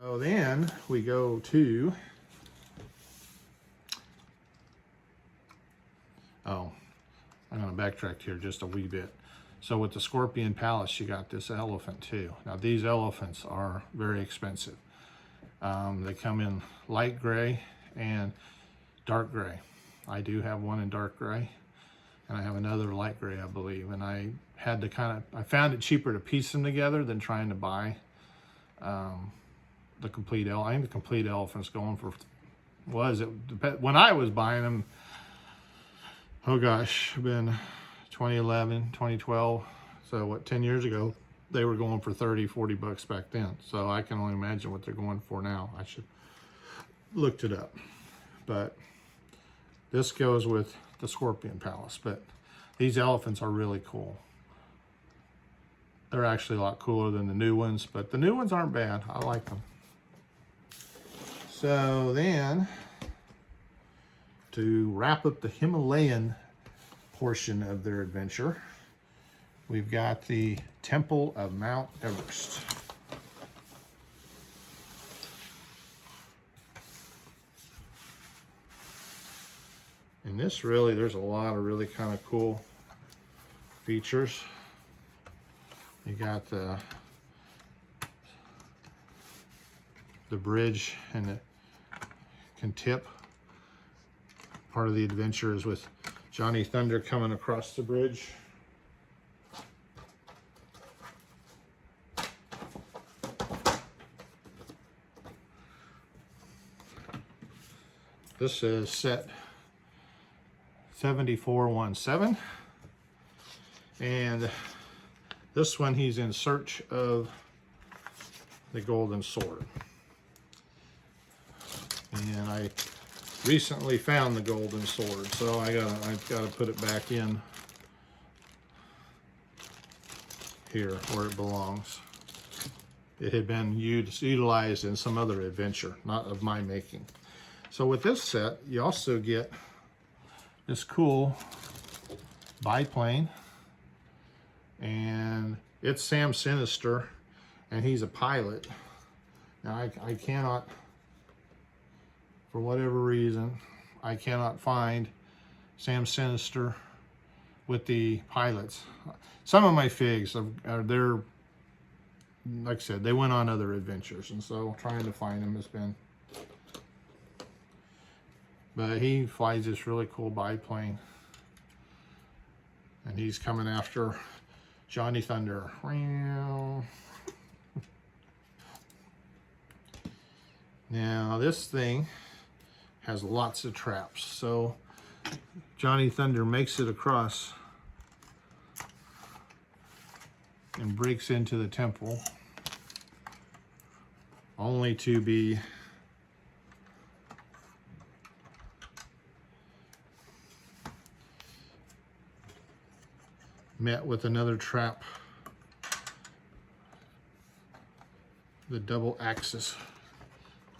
So then we go to, I'm going to backtrack here just a wee bit. So with the Scorpion Palace, you got this elephant too. Now these elephants are very expensive. They come in light gray and dark gray. I do have one in dark gray, and I have another light gray, I believe. And I had to I found it cheaper to piece them together than trying to buy the complete elephant. I think the complete elephant's going for, when I was buying them, oh gosh, been 2011, 2012. So what, 10 years ago, they were going for 30, 40 bucks back then. So I can only imagine what they're going for now. I should looked it up. But this goes with the Scorpion Palace. But these elephants are really cool. They're actually a lot cooler than the new ones, but the new ones aren't bad. I like them. So then, to wrap up the Himalayan portion of their adventure, we've got the Temple of Mount Everest. And this really, there's a lot of really kind of cool features. You got the bridge and the can tip. Part of the adventure is with Johnny Thunder coming across the bridge. This is set 7417, and this one he's in search of the golden sword. And I recently found the golden sword, so I've got to put it back in here where it belongs. It had been utilized in some other adventure, not of my making. So with this set, you also get this cool biplane, and it's Sam Sinister, and he's a pilot. Now I cannot, for whatever reason, I cannot find Sam Sinister with the pilots. Some of my figs they're, like I said, they went on other adventures, and so trying to find them has been. But he flies this really cool biplane, and he's coming after Johnny Thunder. Now this thing has lots of traps, so Johnny Thunder makes it across and breaks into the temple, only to be met with another trap, the double axis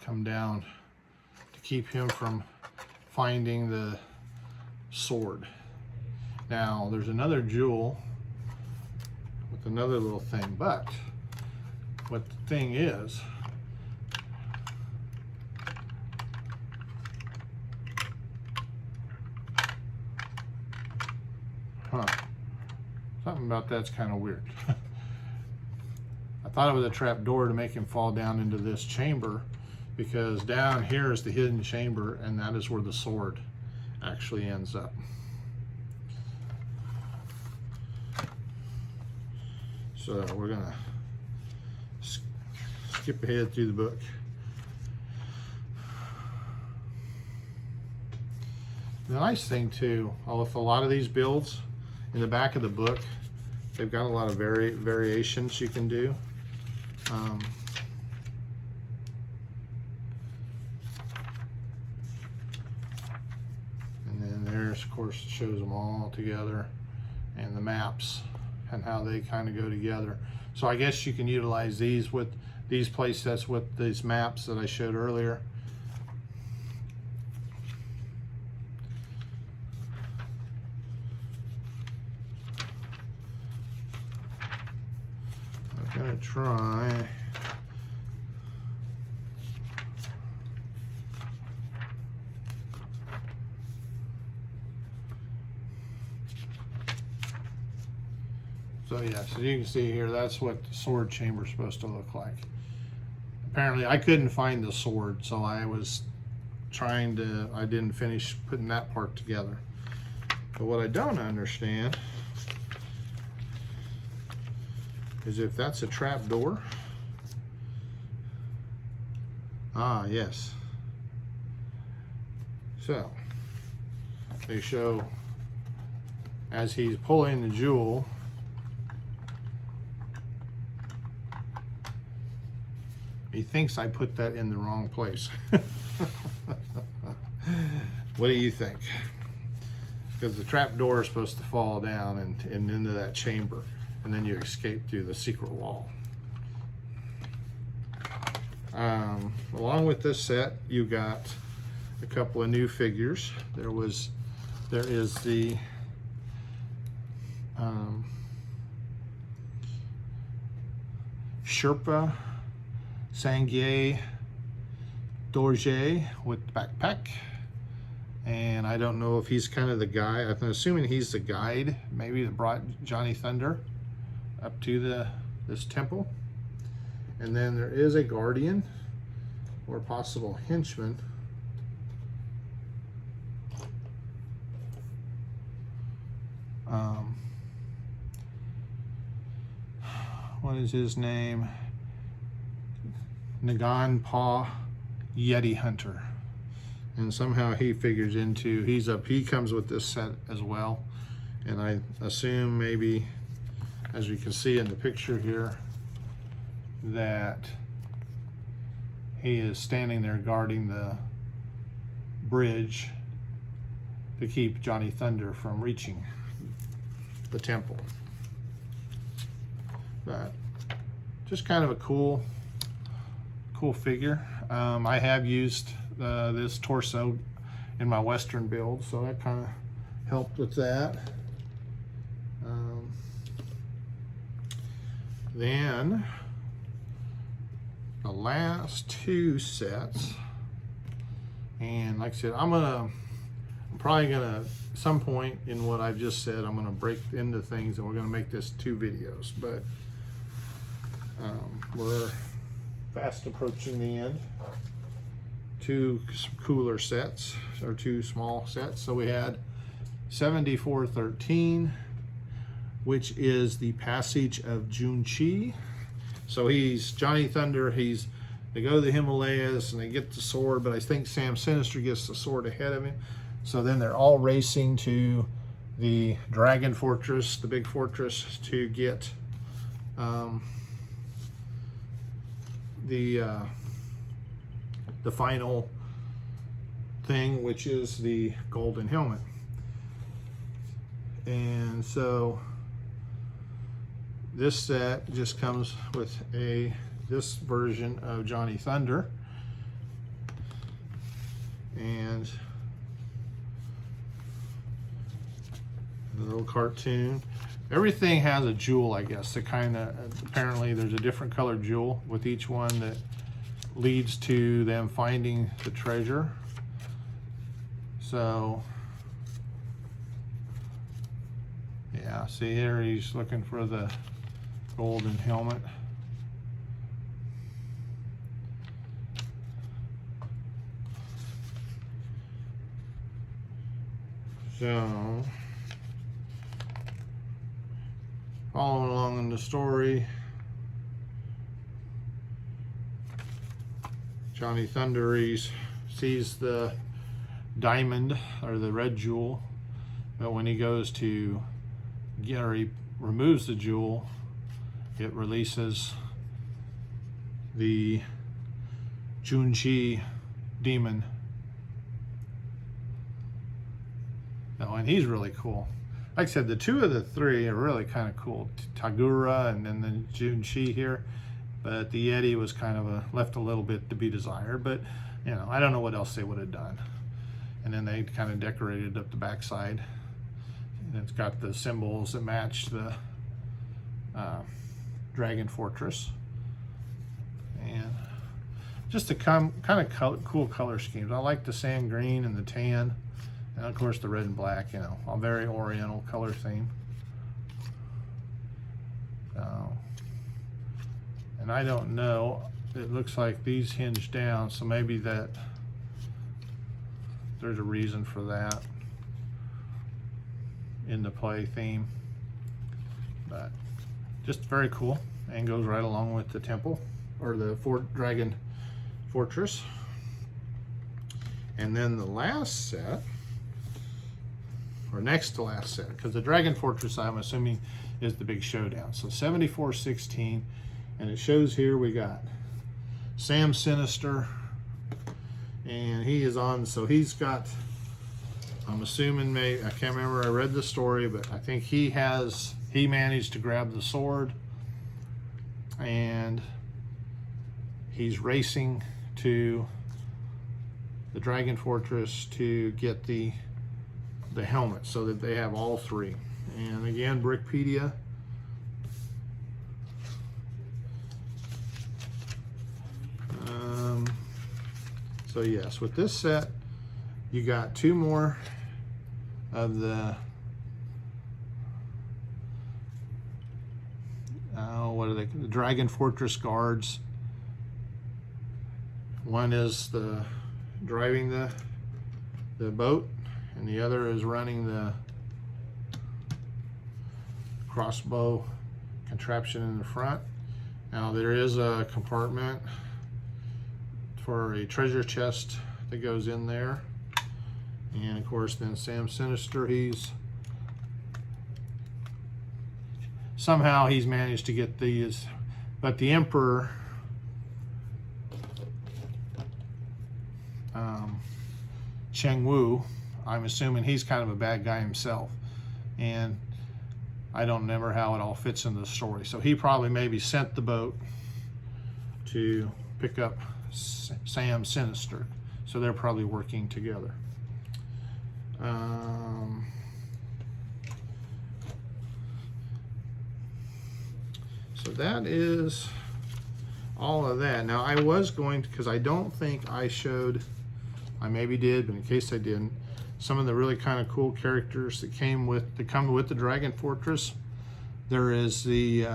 come down to keep him from finding the sword. Now there's another jewel with another little thing, but what the thing is, something about that's kind of weird. I thought it was a trap door to make him fall down into this chamber, because down here is the hidden chamber, and that is where the sword actually ends up. So we're gonna skip ahead through the book. The nice thing too, with a lot of these builds, in the back of the book, they've got a lot of variations you can do. And then there's, of course, it shows them all together, and the maps and how they kind of go together. So I guess you can utilize these with these play sets with these maps that I showed earlier. I'm gonna try So yeah, so you can see here, that's what the sword chamber is supposed to look like. Apparently I couldn't find the sword, so I didn't finish putting that part together. But what I don't understand is if that's a trap door. Ah, yes. So they show as he's pulling the jewel, he thinks I put that in the wrong place. What do you think? Because the trap door is supposed to fall down and into that chamber, and then you escape through the secret wall. Along with this set, you got a couple of new figures. There is the Sherpa Sangye Dorje with backpack, and I don't know if he's kind of the guy. I'm assuming he's the guide, maybe that brought Johnny Thunder up to this temple. And then there is a guardian or possible henchman. What is his name? Nagan Pa Yeti Hunter. And somehow he figures into, he comes with this set as well. And I assume maybe, as we can see in the picture here, that he is standing there guarding the bridge to keep Johnny Thunder from reaching the temple. But just kind of a cool figure. I have used this torso in my Western build, so that kind of helped with that. Then the last two sets, and like I said, I'm probably gonna at some point in what I've just said, I'm gonna break into things and we're gonna make this 2 videos, but we're fast approaching the end. 2 cooler sets, or 2 small sets. So we had 7413, which is the Passage of Junchi. So he's Johnny Thunder. They go to the Himalayas and they get the sword, but I think Sam Sinister gets the sword ahead of him. So then they're all racing to the Dragon Fortress, the big fortress, to get the final thing, which is the golden helmet. And so this set just comes with this version of Johnny Thunder, and a little cartoon. Everything has a jewel, I guess. Apparently there's a different colored jewel with each one that leads to them finding the treasure. So yeah, see here, he's looking for the golden helmet. So following along in the story, Johnny Thunder sees the diamond or the red jewel, but when he goes to he removes the jewel, it releases the Junchi demon. Oh, and he's really cool. Like I said, the 2 of the 3 are really kind of cool. Tagura and then the Junchi here. But the Yeti was kind of left a little bit to be desired. But, you know, I don't know what else they would have done. And then they kind of decorated up the backside. And it's got the symbols that match the Dragon Fortress. And just a kind of cool color schemes. I like the sand green and the tan. And of course the red and black, you know, a very oriental color theme. And I don't know, it looks like these hinge down, so maybe that there's a reason for that in the play theme. But just very cool, and goes right along with the temple, or the Dragon Fortress. And then the last set, or next to last set, because the Dragon Fortress, I'm assuming, is the big showdown. So 7416, and it shows here we got Sam Sinister, and he is on, so he's got, I'm assuming, maybe, I can't remember, I read the story, but I think he managed to grab the sword, and he's racing to the Dragon Fortress to get the helmet, so that they have all three. And again, Brickpedia. So yes, with this set, you got two more of the what are they? The Dragon Fortress guards. One is driving the boat, and the other is running the crossbow contraption in the front. Now there is a compartment for a treasure chest that goes in there. And of course then Sam Sinister, somehow he's managed to get these, but the Emperor, Cheng Wu, I'm assuming he's kind of a bad guy himself, and I don't remember how it all fits into the story. So he probably maybe sent the boat to pick up Sam Sinister. So they're probably working together. So that is all of that. Now I was going to, because I don't think I showed, I maybe did, but in case I didn't, some of the really kind of cool characters that come with the Dragon Fortress. There is the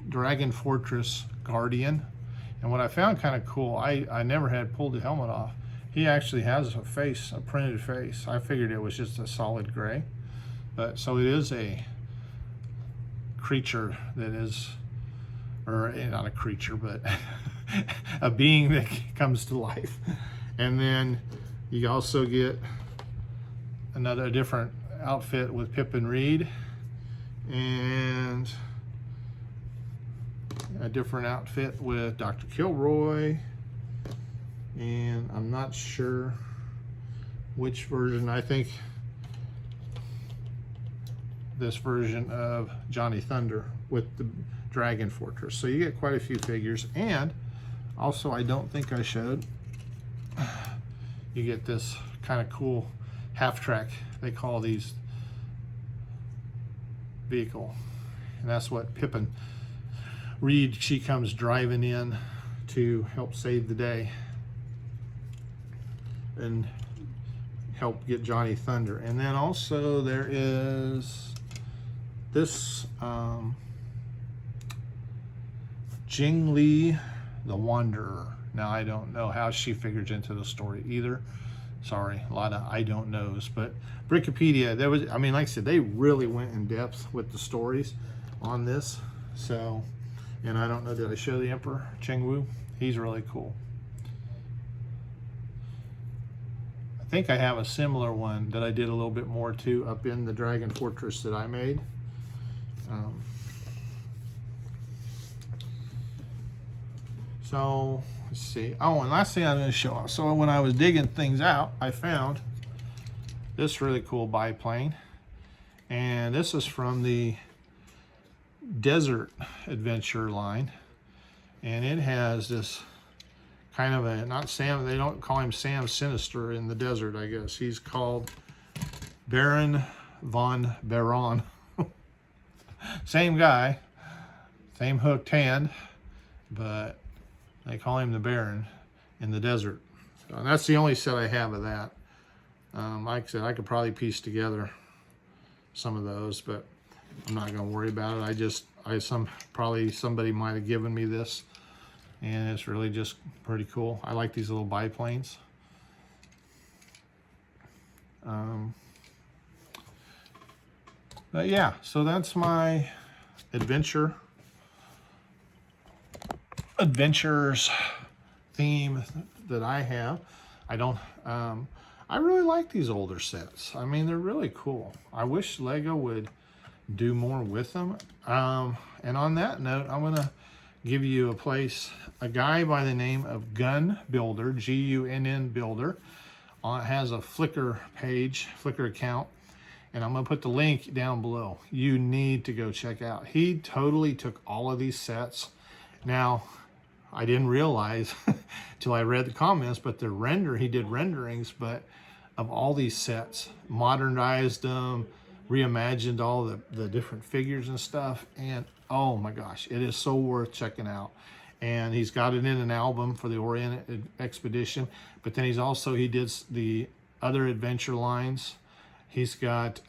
Dragon Fortress Guardian, and what I found kind of cool, I never had pulled the helmet off. He actually has a face, a printed face. I figured it was just a solid gray, but so it is a creature that is, or not a creature, but a being that comes to life. And then you also get a different outfit with Pip and Reed, and a different outfit with Dr. Kilroy, and I'm not sure which version. I think this version of Johnny Thunder with the Dragon Fortress. So you get quite a few figures. And also, I don't think I showed, you get this kind of cool half-track, they call these, vehicle, and that's what Pippin Reed, she comes driving in to help save the day and help get Johnny Thunder. And then also there is this Jingli the Wanderer. Now I don't know how she figures into the story either. Sorry, a lot of I don't knows, but Wikipedia, there was, I mean, like I said, they really went in depth with the stories on this. So, and I don't know, did I show the Emperor Cheng Wu? He's really cool. I think I have a similar one that I did a little bit more to up in the Dragon Fortress that I made. So let's see. Oh, and last thing I'm going to show off. So when I was digging things out, I found this really cool biplane, and this is from the Desert Adventure line, and it has this kind of a, not Sam, they don't call him Sam Sinister in the desert, I guess. He's called Baron von Baron. Same guy, same hooked hand, but they call him the Baron in the desert. So that's the only set I have of that. Like I said, I could probably piece together some of those, but I'm not gonna worry about it. Probably somebody might have given me this, and it's really just pretty cool. I like these little biplanes. But yeah, so that's my adventures theme that I have. I really like these older sets. I mean, they're really cool. I wish Lego would do more with them. And on that note, I'm gonna give you a guy by the name of Gun Builder, Gunn Builder, has a Flickr account, and I'm gonna put the link down below. You need to go check out. He totally took all of these sets. Now, I didn't realize till I read the comments, but he did renderings, but of all these sets, modernized them, reimagined all the different figures and stuff, and oh my gosh, it is so worth checking out. And he's got it in an album for the Orient Expedition, but then he did the other adventure lines. He's got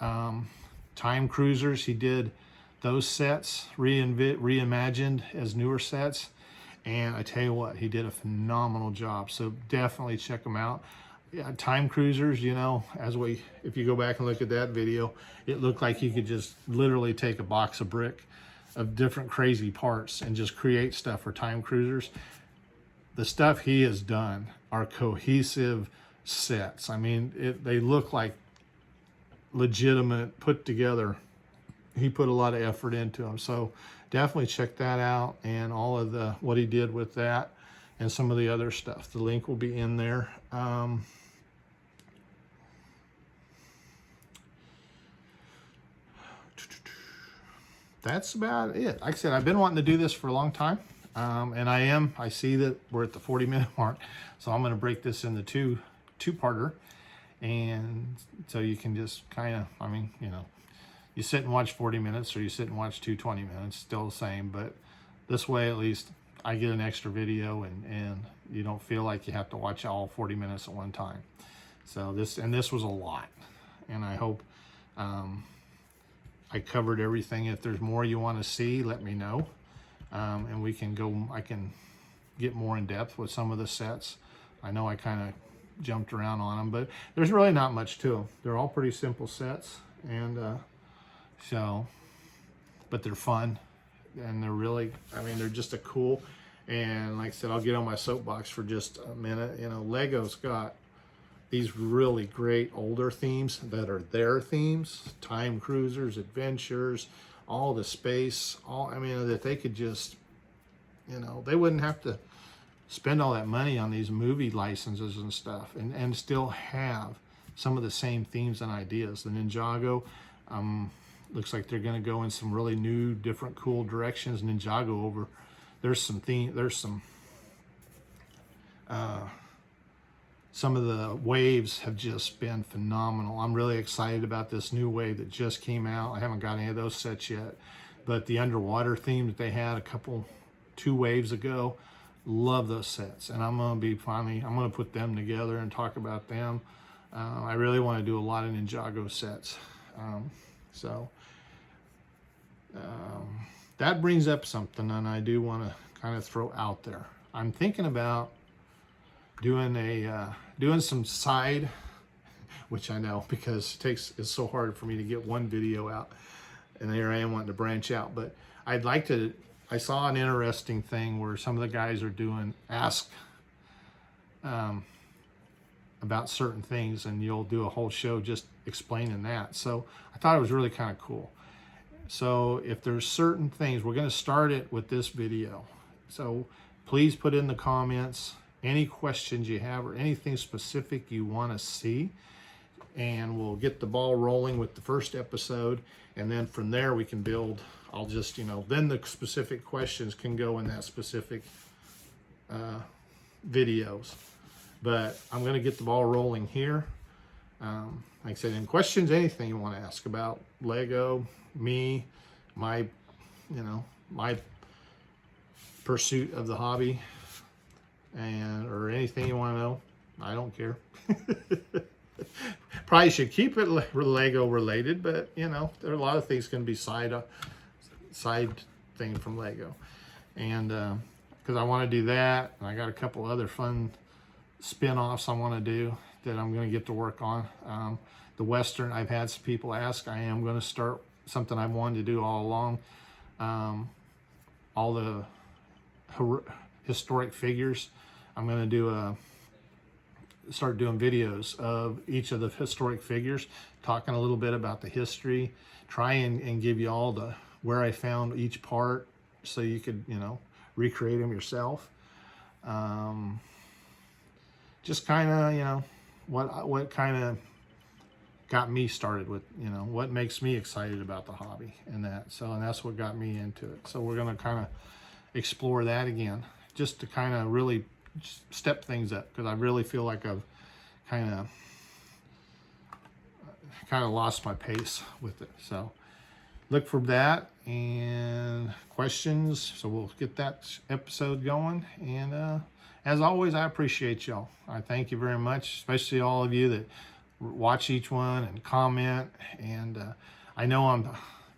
time cruisers. He did those sets reimagined as newer sets, and I tell you what, he did a phenomenal job. So definitely check him out. Yeah, time cruisers, you know, if you go back and look at that video, it looked like you could just literally take a box of brick of different crazy parts and just create stuff for time cruisers. The stuff he has done are cohesive sets. I mean, they look like legitimate, put together. He put a lot of effort into them. So definitely check that out, and all of what he did with that and some of the other stuff. The link will be in there. That's about it. Like I said, I've been wanting to do this for a long time, and I see that we're at the 40-minute mark, so I'm going to break this into two-parter, and so you can just kind of, I mean, you know, you sit and watch 40 minutes, or you sit and watch 20 minutes, still the same, but this way at least I get an extra video, and you don't feel like you have to watch all 40 minutes at one time. So this was a lot, and I hope I covered everything. If there's more you want to see, let me know, and I can get more in depth with some of the sets. I know I kind of jumped around on them, but there's really not much to them. They're all pretty simple sets, and but they're fun, and they're really, I mean, they're just a cool. And like I said, I'll get on my soapbox for just a minute. You know, Lego's got these really great older themes that are their themes, time cruisers, adventures, all the space, I mean, that they could just, you know, they wouldn't have to spend all that money on these movie licenses and stuff, and still have some of the same themes and ideas. The Ninjago, looks like they're going to go in some really new, different, cool directions. Ninjago some of the waves have just been phenomenal. I'm really excited about this new wave that just came out. I haven't got any of those sets yet, but the underwater theme that they had 2 waves ago, love those sets. And I'm going to put them together and talk about them. I really want to do a lot of Ninjago sets. That brings up something, and I do want to kind of throw out there. I'm thinking about doing some side, which I know because it's so hard for me to get one video out, and here I am wanting to branch out. But I saw an interesting thing where some of the guys are doing ask about certain things, and you'll do a whole show just explaining that. So I thought it was really kind of cool. So if there's certain things, we're going to start it with this video. So please put in the comments any questions you have or anything specific you want to see, and we'll get the ball rolling with the first episode, and then from there we can build. I'll just, you know, then the specific questions can go in that specific videos. But I'm going to get the ball rolling here. Like I said, any questions, anything you want to ask about Lego, me, my pursuit of the hobby, or anything you want to know, I don't care. Probably should keep it Lego related, but you know, there are a lot of things can be side thing from Lego. And because I want to do that, and I got a couple other fun spin-offs I want to do that I'm going to get to work on. The Western, I've had some people ask, I am going to start something I've wanted to do all along. All the historic figures. I'm going to do start doing videos of each of the historic figures, talking a little bit about the history, try and give you all the where I found each part so you could, you know, recreate them yourself. Just kind of, you know, what kind of got me started with, you know, what makes me excited about the hobby and that. So, and that's what got me into it. So we're going to kind of explore that again, just to kind of really step things up, because I really feel like I've kind of lost my pace with it. So look for that and questions. So we'll get that episode going. And as always, I appreciate y'all. I thank you very much, especially all of you that watch each one and comment. And I know I'm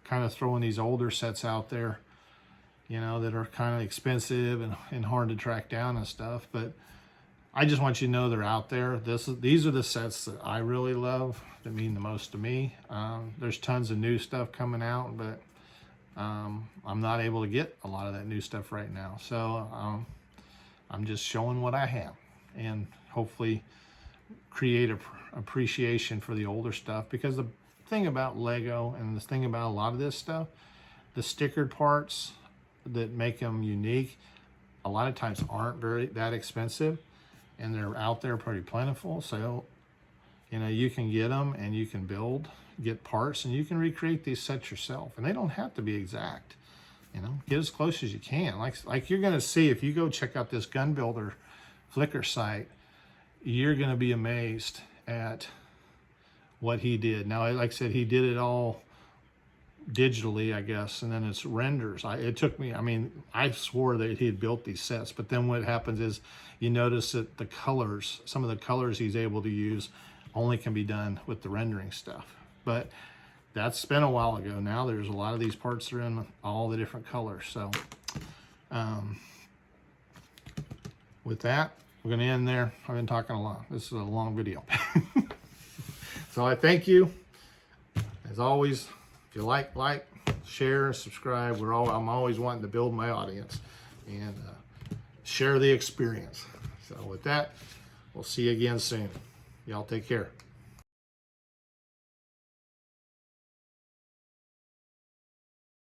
kind of throwing these older sets out there, you know, that are kind of expensive and hard to track down and stuff, but I just want you to know they're out there. These are the sets that I really love, that mean the most to me. There's tons of new stuff coming out, but I'm not able to get a lot of that new stuff right now. So I'm just showing what I have, and hopefully create a appreciation for the older stuff. Because the thing about Lego and the thing about a lot of this stuff, the stickered parts that make them unique a lot of times aren't that expensive, and they're out there pretty plentiful. So you know, you can get them and you can get parts, and you can recreate these sets yourself, and they don't have to be exact. You know, get as close as you can. Like you're going to see if you go check out this gun builder flickr site, you're going to be amazed at what he did. Now, like I said, he did it all digitally, I guess, and then it's renders. It took me, I mean, I swore that he had built these sets, but then what happens is you notice that the colors, some of the colors he's able to use only can be done with the rendering stuff. But that's been a while ago now. There's a lot of these parts that are in all the different colors. So with that, we're going to end there. I've been talking a lot. This is a long video. So I thank you. As always, if you like, share, subscribe. I'm always wanting to build my audience and share the experience. So with that, we'll see you again soon. Y'all take care.